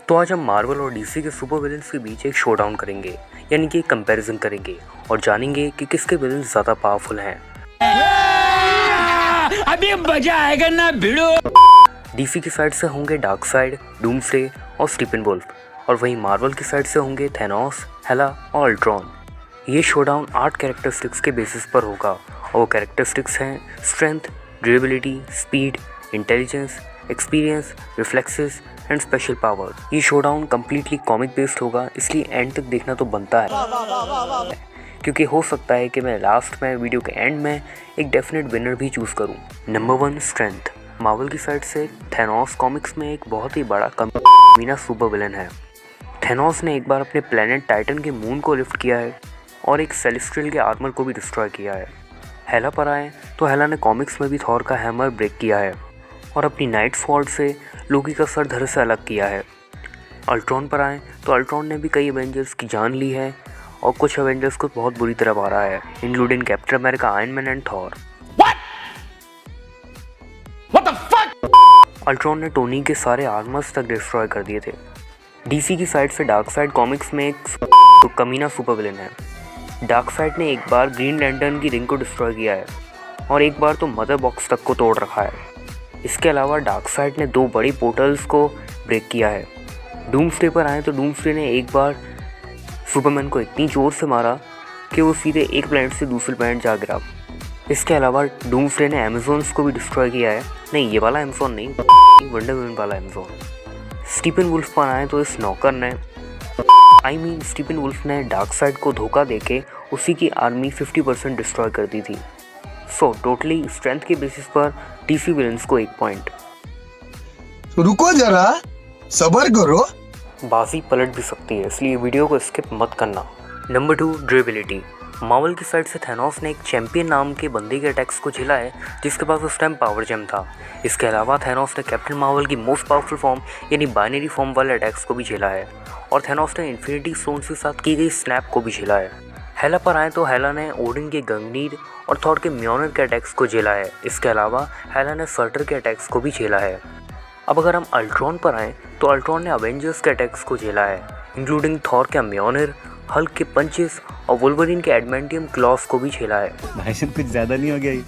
तो आज हम मार्वल और डीसी के सुपर विलेंस के बीच एक शोडाउन करेंगे, यानी कि एक कंपैरिजन करेंगे और जानेंगे कि किसके विलेंस ज़्यादा पावरफुल हैं। अभी मजा आएगा ना भिड़ो। डीसी की साइड से होंगे डार्कसाइड, डूम्सडे और स्टीफनवुल्फ, और वहीं मार्वल की साइड से होंगे थैनोस, हेला और अल्ट्रॉन। ये शोडाउन 8 कैरेक्टरिस्टिक्स के बेसिस पर होगा और वो कैरेक्टरिस्टिक्स हैं strength, durability, speed, intelligence, experience, reflexes and special power. ये शोडाउन कम्प्लीटली कॉमिक बेस्ड होगा, इसलिए एंड तक देखना तो बनता है, क्योंकि हो सकता है कि मैं लास्ट में वीडियो के एंड में एक डेफिनेट विनर भी चूज़ करूं। Number 1, strength. मार्वल की साइड से थैनोस कॉमिक्स में एक बहुत ही बड़ा कमीना सुपर विलन है। थैनोस ने एक बार अपने प्लेनेट टाइटन के मून को लिफ्ट किया है और एक सेलेस्टियल के आर्मर को भी डिस्ट्रॉय किया है। हेला पर आए तो हेला ने कॉमिक्स में भी थॉर का हैमर ब्रेक किया है और अपनी नाइट स्वॉर्ड से लोकी का सर धड़ से अलग किया है। अल्ट्रॉन पर आए तो अल्ट्रॉन ने भी कई एवेंजर्स की जान ली है और कुछ एवेंजर्स को बहुत बुरी तरह मारा है, including captain America, iron man and Thor. Ultron ने टोनी के सारे आर्मर्स तक डिस्ट्रॉय कर दिए थे। डीसी की साइड से डार्कसाइड कॉमिक्स में एक कमीना सुपर विलन है। डार्कसाइड ने एक बार ग्रीन लैंटर्न की रिंग को डिस्ट्रॉय किया है और एक बार तो मदर बॉक्स तक को तोड़ रखा है। इसके अलावा डार्कसाइड ने 2 बड़ी पोर्टल्स को ब्रेक किया है। डूम्सडे पर आए तो डूम्सडे ने एक बार सुपरमैन को इतनी ज़ोर से मारा कि वो सीधे एक प्लैनेट से दूसरे प्लैनेट जा गिरा। इसके अलावा डूम्सडे ने अमेज़ॉन्स को भी डिस्ट्रॉय किया है। नहीं, ये वाला अमेज़ॉन नहीं, वंडर वुमन वाला अमेज़ॉन। स्टीफनवुल्फ पर आए तो इस नौकर ने स्टीफनवुल्फ ने डार्कसाइड को धोखा देके उसी की आर्मी 50% डिस्ट्रॉय कर दी थी। सो टोटली स्ट्रेंथ के बेसिस पर डीसी विलेंस को 1 पॉइंट। रुको जरा, सब्र करो, बाजी पलट भी सकती है, इसलिए वीडियो को स्किप मत करना। Number 2, durability. मार्वल की साइड से थैनोस ने एक चैंपियन नाम के बंदे के अटैक्स को झेला है जिसके पास उस टाइम पावर जेम था। इसके अलावा थैनोस ने कैप्टन मार्वल की मोस्ट पावरफुल फॉर्म यानी बाइनरी फॉर्म वाले अटैक्स को भी झेला है और थैनोस ने इन्फिनिटी स्टोन्स के साथ की गई स्नैप को भी झेला है। हेला पर आए तो हेला ने ओडिन के गंगनीर और थॉर के म्योनर के अटैक्स को झेला है। इसके अलावा हेला ने सर्टर के अटैक्स को भी झेला है। अब अगर हम अल्ट्रॉन पर आएँ तो अल्ट्रॉन ने अवेंजर्स के अटैक्स को झेला है, इंक्लूडिंग थॉर के म्योनर, हल्क के पंचेस और वुल्वरीन के एडमेंटियम क्लॉस को भी झेला है। भाई साहब कुछ ज़्यादा नहीं हो गया ये?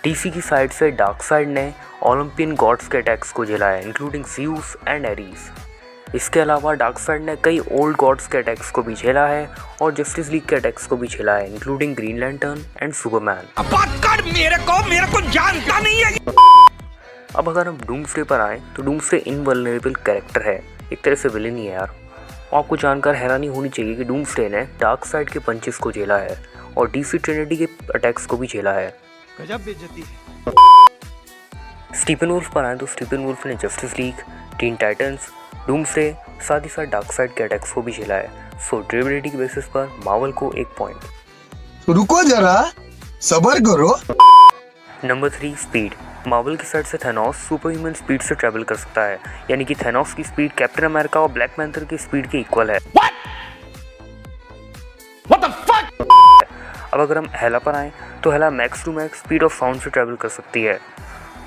डीसी की साइड से डार्कसाइड ने ओलंपियन गॉड्स के अटैक्स को झेला है, इंक्लूडिंग ज़्यूस एंड एरीज। इसके अलावा डार्कसाइड ने कई ओल्ड गॉड्स के अटैक्स को भी झेला है और जस्टिस लीग के अटैक्स को भी झेला है, including green lantern and Superman. मेरे को जानता नहीं है। अब अगर हम डूम्सडे पर आएँ तो डूम्सडे इनवल्नरेबल कैरेक्टर है, एक तरह से विलेन ही है यार। आपको जानकर हैरानी होनी चाहिए कि डूम्सडे ने डार्कसाइड के पंचेस को झेला है और डीसी ट्रिनिटी के अटैक्स को भी झेला है। गजब बेइज्जती है। स्टीफनवुल्फ पर आए तो स्टीफनवुल्फ ने justice league, Teen Titans, doomsday, साथ ही साथ डार्कसाइड के अटैक्स को भी झेला है। सो ड्यूरेबिलिटी के बेसिस पर मार्वल को 1 पॉइंट। रुको जरा, सब्र करो। Number 3, speed. मार्वल की साइड से थैनोस सुपर ह्यूमन स्पीड से ट्रैवल कर सकता है, यानी कि थैनोस की स्पीड कैप्टन अमेरिका और ब्लैक पैंथर की स्पीड के इक्वल है। What the fuck? अब अगर हम हेला पर आएँ तो Hela max to max speed of sound से ट्रैवल कर सकती है।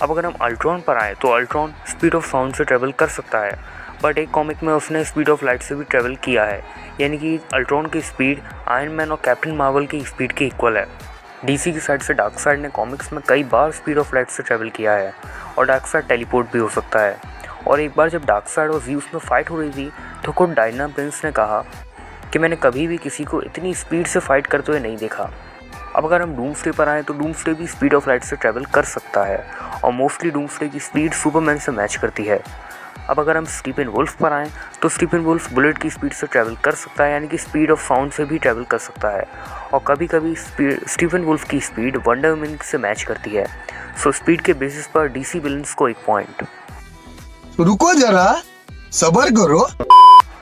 अब अगर हम अल्ट्रॉन पर आएँ तो अल्ट्रॉन स्पीड ऑफ साउंड से ट्रैवल कर सकता है, बट एक कॉमिक में उसने स्पीड ऑफ लाइट से भी ट्रैवल किया है, यानी कि अल्ट्रॉन की स्पीड आयरन मैन और कैप्टन मार्वल की स्पीड के इक्वल है। डीसी की साइड से डार्कसाइड ने कॉमिक्स में कई बार स्पीड ऑफ लाइट से ट्रैवल किया है और डार्कसाइड टेलीपोर्ट भी हो सकता है। और एक बार जब डार्कसाइड और ज़्यूस में फाइट हो रही थी तो खुद डायना प्रिंस ने कहा कि मैंने कभी भी किसी को इतनी स्पीड से फाइट करते हुए नहीं देखा। अब अगर हम डूम्सडे पर आएँ तो डूम्सडे भी स्पीड ऑफ लाइट से ट्रैवल कर सकता है और मोस्टली डूम्सडे की स्पीड सुपरमैन से मैच करती है। अब अगर हम स्टीफनवुल्फ पर आएँ तो स्टीफनवुल्फ बुलेट की स्पीड से ट्रैवल कर सकता है, यानी कि स्पीड ऑफ साउंड से भी ट्रैवल कर सकता है और कभी कभी स्टीफनवुल्फ की स्पीड वंडर वुमन से मैच करती है। सो स्पीड के बेसिस पर डीसी विलेंस को 1 पॉइंट। रुको जरा, सब्र करो।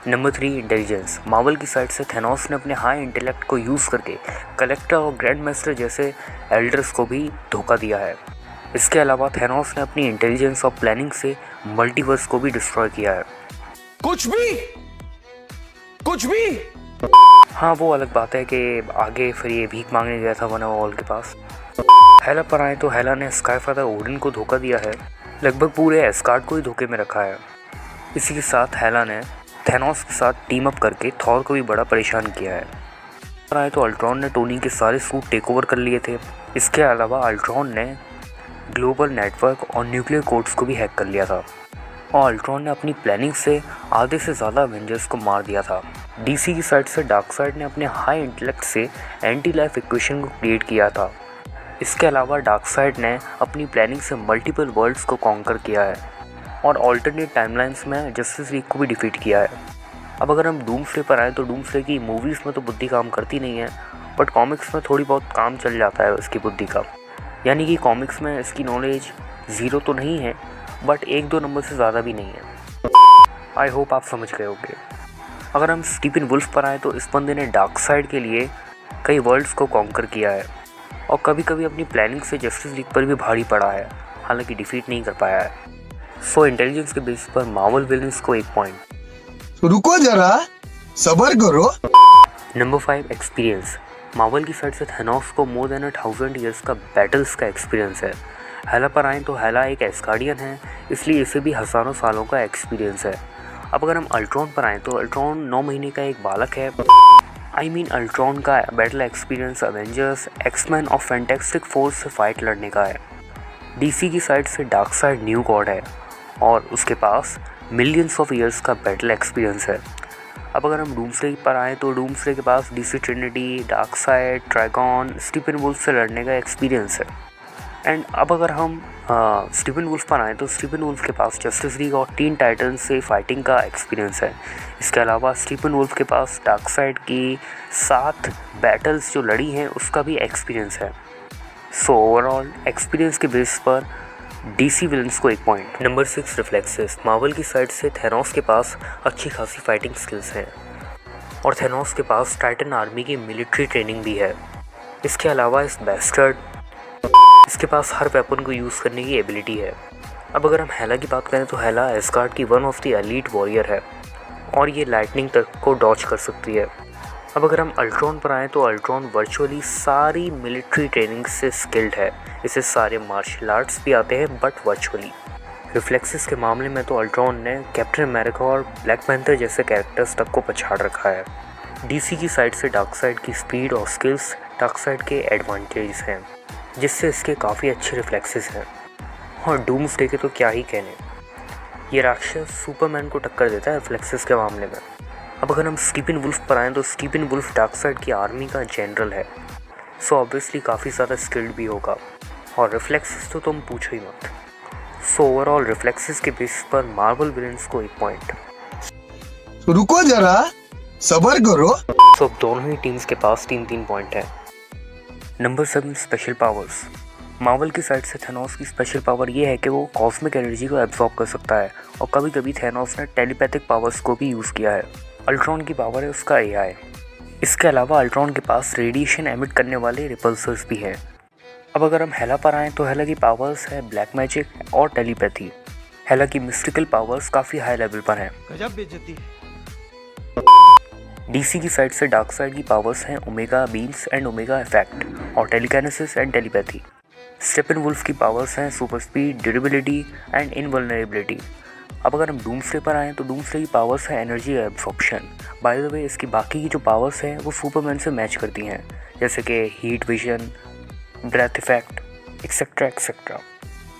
Number 3, intelligence. मार्वल की साइड से थैनोस ने अपने हाई इंटेलेक्ट को यूज़ करके कलेक्टर और ग्रैंड मास्टर जैसे एल्डर्स को भी धोखा दिया है। इसके अलावा थैनोस ने अपनी इंटेलिजेंस और प्लानिंग से मल्टीवर्स को भी डिस्ट्रॉय किया है। कुछ भी। हाँ, वो अलग बात है कि आगे फिर ये भीख मांगने गया था वनवॉल के पास। हेला पर आए तो हेला ने स्काईफादर ओडिन को धोखा दिया है, लगभग पूरे एस्गार्ड को ही धोखे में रखा है। इसी के साथ हेला ने थैनोस के साथ टीम अप करके थॉर को भी बड़ा परेशान किया है। आए तो अल्ट्रॉन ने टोनी के सारे सूट टेक ओवर कर लिए थे। इसके अलावा अल्ट्रॉन ने ग्लोबल नेटवर्क और न्यूक्लियर कोड्स को भी हैक कर लिया था और अल्ट्रॉन ने अपनी प्लानिंग से आधे से ज़्यादा एवेंजर्स को मार दिया था। डीसी की साइड से डार्कसाइड ने अपने हाई इंटेलेक्ट से एंटी लाइफ इक्वेशन को क्रिएट किया था। इसके अलावा डार्कसाइड ने अपनी प्लानिंग से मल्टीपल वर्ल्ड्स को कॉन्कर किया है और ऑल्टरनेट टाइमलाइंस में जस्टिस लीग को भी डिफीट किया है। अब अगर हम डूम्सडे पर आए तो डूम्सडे की मूवीज़ में तो बुद्धि काम करती नहीं है, बट कॉमिक्स में थोड़ी बहुत काम चल जाता है उसकी बुद्धि का। यानी कि कॉमिक्स में इसकी नॉलेज 0 तो नहीं है, बट 1-2 नंबर से ज़्यादा भी नहीं है। आई होप आप समझ गए होंगे। अगर हम स्टीफन वुल्फ पर आए तो इस बंदे ने डार्कसाइड के लिए कई वर्ल्ड्स को कॉन्कर किया है और कभी कभी अपनी प्लानिंग से जस्टिस लीग पर भी भारी पड़ा है, हालांकि डिफीट नहीं कर पाया है। सो इंटेलिजेंस के बेसिस पर मार्वल विलन्स को 1 पॉइंट। रुको जरा, सबर करो। Number 5 experience. मार्वल की साइड से थैनोस को मोर देन 1000 ईयर्स का बैटल्स का एक्सपीरियंस है। हेला पर आएँ तो हेला एक एस्गार्डियन है, इसलिए इसे भी हज़ारों सालों का एक्सपीरियंस है। अब अगर हम अल्ट्रॉन पर आएँ तो अल्ट्रॉन 9 महीने का एक बालक है। अल्ट्रॉन का बैटल एक्सपीरियंस एवेंजर्स, एक्समैन और फैंटास्टिक फोर्स से फाइट लड़ने का है। डीसी की साइड से डार्कसाइड न्यू गॉड है और उसके पास मिलियंस ऑफ ईयर्स का बैटल एक्सपीरियंस है। अब अगर हम डूम्सडे पर आएँ तो डूम्सडे के पास DC Trinity, Darkseid, dragon, Steppenwolf से लड़ने का एक्सपीरियंस है। एंड अब अगर हम स्टीफन वुल्फ पर आएँ तो स्टीफन वुल्फ के पास जस्टिस लीग और टीन टाइटन्स से फाइटिंग का एक्सपीरियंस है। इसके अलावा स्टीफन वुल्फ के पास डार्कसाइड की 7 बैटल्स जो लड़ी हैं उसका भी एक्सपीरियंस है। सो ओवरऑल एक्सपीरियंस के बेस पर डीसी विलन्स को 1 पॉइंट। Number 6 reflexes. मार्वल की साइड से थैनोस के पास अच्छी खासी फाइटिंग स्किल्स हैं और थैनोस के पास टाइटन आर्मी की मिलिट्री ट्रेनिंग भी है। इसके अलावा इस बैस्टर्ड इसके पास हर वेपन को यूज़ करने की एबिलिटी है। अब अगर हम हेला की बात करें तो हेला एस्गार्ड की one of the elite warrior है और ये लाइटनिंग तक को डॉज कर सकती है। अब अगर हम अल्ट्रॉन पर आएँ तो अल्ट्रॉन वर्चुअली सारी मिलिट्री ट्रेनिंग से स्किल्ड है। इसे सारे मार्शल आर्ट्स भी आते हैं बट वर्चुअली। रिफ्लेक्सेस के मामले में तो अल्ट्रॉन ने कैप्टन अमेरिका और ब्लैक पैंथर जैसे कैरेक्टर्स तक को पछाड़ रखा है। डीसी की साइड से डार्कसाइड की स्पीड और स्किल्स डार्कसाइड के एडवांटेज हैं, जिससे इसके काफ़ी अच्छे रिफ्लेक्सेस हैं। और डूम्सडे के तो क्या ही कहने, ये राक्षस सुपरमैन को टक्कर देता है रिफ्लेक्सेस के मामले में। अब अगर हम स्टीफन वुल्फ पर आएँ तो स्टीफन वुल्फ डार्कसाइड की आर्मी का जनरल है, सो ऑब्वियसली काफ़ी ज़्यादा स्किल्ड भी होगा और रिफ्लेक्सेस तो तुम पूछो ही मत। सो ओवरऑल रिफ्लेक्सेस के बेसिस पर मार्वल विलन्स को 1 पॉइंट। रुको जरा, सबर करो। सो अब दोनों ही टीम्स के पास 3-3 पॉइंट है। Number 7 special powers. मार्वल की साइड से थैनोस की स्पेशल पावर ये है कि वो कॉस्मिक एनर्जी को एब्जॉर्ब कर सकता है और कभी कभी थैनोस ने टेलीपैथिक पावर्स को भी यूज़ किया है। अल्ट्रॉन की पावर है उसका AI। इसके अलावा अल्ट्रॉन के पास रेडिएशन एमिट करने वाले रिपल्सर्स भी हैं। अब अगर हम हेला पर आएँ तो हेला की पावर्स है ब्लैक मैजिक और टेलीपैथी। हेला की मिस्टिकल पावर्स काफ़ी हाई लेवल पर हैं। गजब बेइज्जती है। डीसी की साइड से डार्कसाइड की पावर्स हैं omega beams and omega effect और टेलीकाइनेसिस एंड टेलीपैथी। स्टीफन वुल्फ की पावर्स हैं सुपर स्पीड, ड्यूरेबिलिटी एंड इनवल्नरेबिलिटी। अब अगर हम डूम्सडे पर आएँ तो डूम्सडे की पावर्स है energy absorption. By the way इसकी बाकी की जो पावर्स हैं वो सुपरमैन से मैच करती हैं, जैसे कि heat vision, breath effect etcetera etcetera.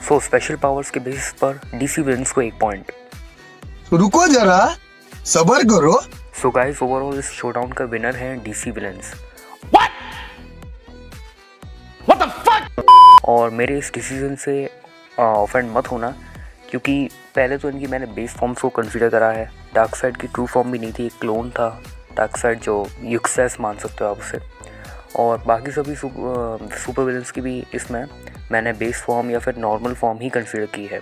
So special powers के बेसिस पर डीसी विलन्स को 1 पॉइंट। रुको जरा, सबर करो। सो गाइस ओवरऑल इस शोडाउन का विनर है DC villains. What the fuck? और मेरे इस डिसीजन से ऑफेंड मत होना, क्योंकि पहले तो इनकी मैंने बेस फॉर्म्स को कंसीडर करा है। डार्कसाइड की ट्रू फॉर्म भी नहीं थी, एक क्लोन था डार्कसाइड जो यूक्सेस मान सकते हो आप उसे, और बाकी सभी सुपर विलन्स की भी इसमें मैंने बेस फॉर्म या फिर नॉर्मल फॉर्म ही कंसीडर की है।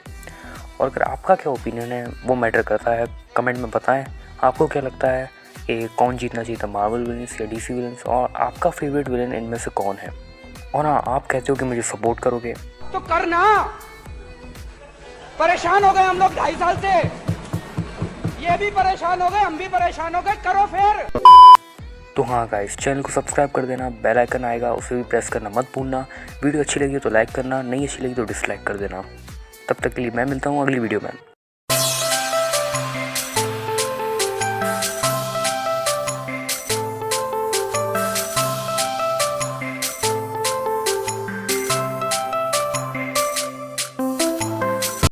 और अगर आपका क्या ओपिनियन है वो मैटर करता है, कमेंट में बताएं आपको क्या लगता है कि कौन जीतना चाहिए था, मार्वल विलन्स या डीसी विलन्स, और आपका फेवरेट विलन इनमें से कौन है। और हाँ, आप कहते हो कि मुझे सपोर्ट करोगे तो करना। परेशान हो गए हम लोग 2.5 साल से, ये भी परेशान हो गए, हम भी परेशान हो गए, करो फिर। तो हाँ गाइस, चैनल को सब्सक्राइब कर देना, बेल आइकन आएगा उसे भी प्रेस करना मत भूलना। वीडियो अच्छी लगी तो लाइक करना, नहीं अच्छी लगी तो डिसलाइक कर देना। तब तक के लिए मैं मिलता हूँ अगली वीडियो में।